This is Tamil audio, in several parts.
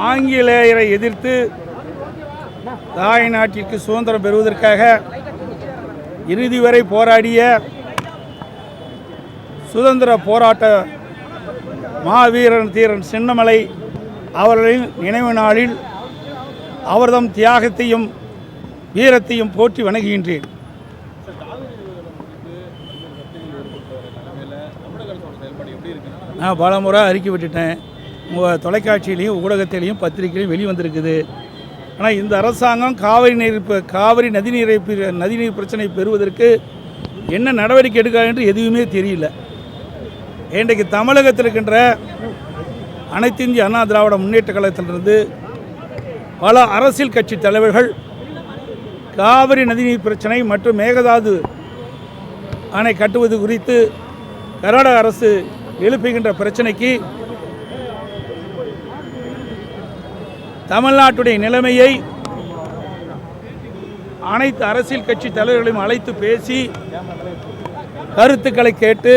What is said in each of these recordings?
ஆங்கிலேயரை எதிர்த்து தாய் நாட்டிற்கு சுதந்திரம் பெறுவதற்காக இறுதி வரை போராடிய சுதந்திர போராட்ட மாவீரன் தீரன் சின்னமலை அவர்களின் நினைவு நாளில் அவர்தம் தியாகத்தையும் வீரத்தையும் போற்றி வணங்குகின்றேன். நான் பல முறை அறிக்கை விட்டுட்டேன். உங்கள் தொலைக்காட்சியிலையும் ஊடகத்திலையும் பத்திரிகையிலையும் வெளிவந்திருக்குது. ஆனால் இந்த அரசாங்கம் காவிரி நதிநீர் பிரச்சனை பெறுவதற்கு என்ன நடவடிக்கை எடுக்க என்று எதுவுமே தெரியல. இன்றைக்கு தமிழகத்தில் இருக்கின்ற அனைத்து இந்திய அண்ணா திராவிட முன்னேற்ற கழகத்திலிருந்து பல அரசியல் கட்சி தலைவர்கள் காவிரி நதிநீர் பிரச்சனை மற்றும் மேகதாது அணை கட்டுவது குறித்து கர்நாடக அரசு எழுப்புகின்ற பிரச்சனைக்கு தமிழ்நாட்டுடைய நிலைமையை அனைத்து அரசியல் கட்சி தலைவர்களையும் அழைத்து பேசி கருத்துக்களை கேட்டு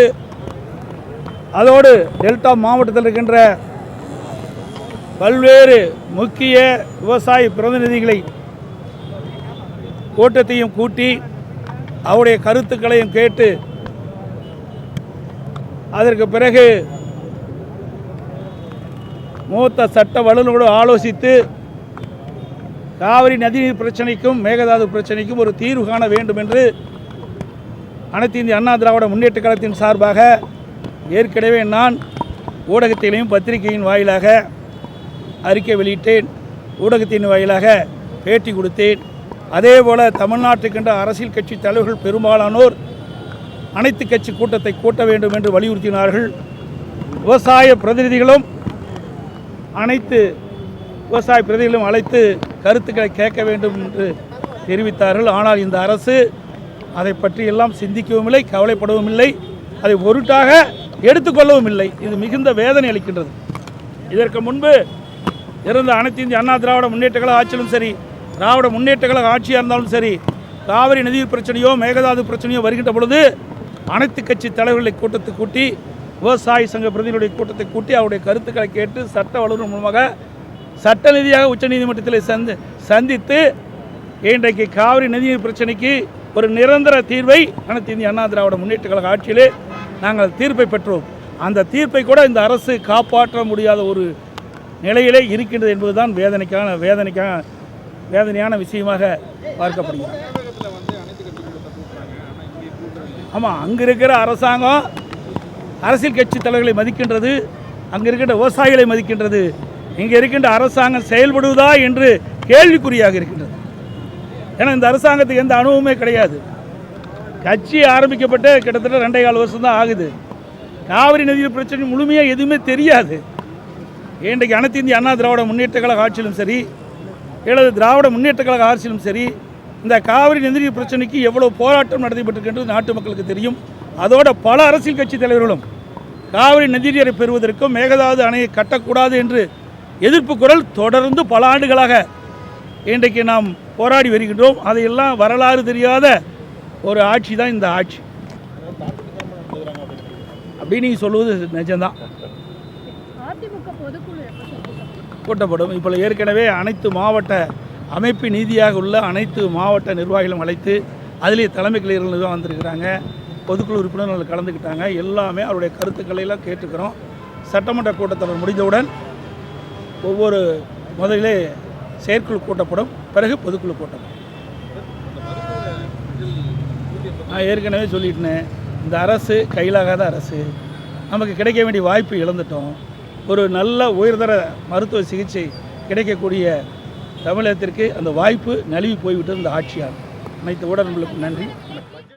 அதோடு டெல்டா மாவட்டத்தில் இருக்கின்ற பல்வேறு முக்கிய விவசாய பிரதிநிதிகளை கூட்டத்தையும் கூட்டி அவருடைய கருத்துக்களையும் கேட்டு அதற்கு பிறகு மூத்த சட்ட வல்லுநரோடு ஆலோசித்து காவிரி நதிநீர் பிரச்சனைக்கும் மேகதாது பிரச்சனைக்கும் ஒரு தீர்வு காண வேண்டும் என்று அனைத்து இந்திய அண்ணா திராவிட முன்னேற்ற கழகத்தின் சார்பாக ஏற்கனவே நான் ஊடகத்திலையும் பத்திரிகையின் வாயிலாக அறிக்கை வெளியிட்டேன். ஊடகத்தின் வாயிலாக பேட்டி கொடுத்தேன். அதேபோல் தமிழ்நாட்டுக்கின்ற அரசியல் கட்சி தலைவர்கள் பெரும்பாலானோர் அனைத்து கட்சி கூட்டத்தை கூட்ட வேண்டும் என்று வலியுறுத்தினார்கள். விவசாய பிரதிநிதிகளும் அனைத்து விவசாய பிரதிநிதிகளும் அழைத்து கருத்துக்களை கேட்க வேண்டும் என்று தெரிவித்தார்கள். ஆனால் இந்த அரசு அதை பற்றி எல்லாம் சிந்திக்கவும் இல்லை, கவலைப்படவும் இல்லை, அதை பொருட்டாக எடுத்துக்கொள்ளவும் இல்லை. இது மிகுந்த வேதனை அளிக்கின்றது. இதற்கு முன்பு இருந்த அனைத்து இந்திய அண்ணா திராவிட முன்னேற்ற கழக ஆட்சியிலும் சரி, திராவிட முன்னேற்ற கழக ஆட்சியாக இருந்தாலும் சரி, காவிரி நதிநீர் பிரச்சனையோ மேகதாது பிரச்சனையோ வருகின்ற பொழுது அனைத்து கட்சி தலைவர்களை கூட்டத்தை கூட்டி விவசாய சங்க பிரதிநிதிகளுடைய கூட்டத்தை கூட்டி அவருடைய கருத்துக்களை கேட்டு சட்ட வல்லுநர் மூலமாக சட்ட ரீதியாக உச்சநீதிமன்றத்தில் சந்தித்து இன்றைக்கு காவிரி நதிநீர் பிரச்சனைக்கு ஒரு நிரந்தர தீர்வை அனைத்து இந்திய அண்ணா திராவிட முன்னேற்ற கழக ஆட்சியிலே நாங்கள் தீர்ப்பை பெற்றோம். அந்த தீர்ப்பை கூட இந்த அரசு காப்பாற்ற முடியாத ஒரு நிலையிலே இருக்கின்றது என்பதுதான் வேதனையான விஷயமாக பார்க்கப்படுகிறது. ஆமாம், அங்கே இருக்கிற அரசாங்கம் அரசியல் கட்சி தலைவர்களை மதிக்கின்றது, அங்கே இருக்கின்ற விவசாயிகளை மதிக்கின்றது. இங்கே இருக்கின்ற அரசாங்கம் செயல்படுவதா என்று கேள்விக்குறியாக இருக்கின்றது. ஏன்னா இந்த அரசாங்கத்துக்கு எந்த அனுபவமே கிடையாது. கட்சி ஆரம்பிக்கப்பட்டு கிட்டத்தட்ட 2.25 வருஷம் தான் ஆகுது. காவிரி நதிநீர் பிரச்சனை முழுமையாக எதுவுமே தெரியாது. இன்றைக்கு அனைத்து இந்திய அண்ணா திராவிட முன்னேற்ற கழக ஆட்சியிலும் சரி, அல்லது திராவிட முன்னேற்ற கழக ஆட்சியிலும் சரி, இந்த காவிரி நதிநீர் பிரச்சனைக்கு எவ்வளோ போராட்டம் நடைபெற்றிருக்கின்றது நாட்டு மக்களுக்கு தெரியும். அதோட பல அரசியல் கட்சி தலைவர்களும் காவிரி நதிநீரை பெறுவதற்கும் மேகதாது அணையை கட்டக்கூடாது என்று எதிர்ப்பு குரல் தொடர்ந்து பல ஆண்டுகளாக இன்றைக்கு நாம் போராடி வருகின்றோம். அதையெல்லாம் வரலாறு தெரியாத ஒரு ஆட்சி தான் இந்த ஆட்சி அப்படின்னு நீங்கள் சொல்லுவது நிஜம்தான். கூட்டப்படும். இப்போ ஏற்கனவே அனைத்து மாவட்ட அமைப்பு நீதியாக உள்ள அனைத்து மாவட்ட நிர்வாகிகளும் அழைத்து அதிலே தலைமை கலைஞர்கள் தான் வந்திருக்கிறாங்க. பொதுக்குழு உறுப்பினர்கள் கலந்துக்கிட்டாங்க. எல்லாமே அவருடைய கருத்துக்களை எல்லாம் கேட்டுக்கிறோம். சட்டமன்ற கூட்டத்தொடர் முடிந்தவுடன் ஒவ்வொரு முதலிலே செயற்குழு கூட்டப்படும், பிறகு பொதுக்குழு கூட்டப்படும். நான் ஏற்கனவே சொல்லிட்டேன், இந்த அரசு கையிலாகாத அரசு. நமக்கு கிடைக்க வேண்டிய வாய்ப்பு இழந்துட்டோம். ஒரு நல்ல உயர்தர மருத்துவ சிகிச்சை கிடைக்கக்கூடிய தமிழகத்திற்கு அந்த வாய்ப்பு நழுவி போய்விட்டது இந்த ஆட்சியால். அனைத்து ஊடகங்களுக்கும் நன்றி.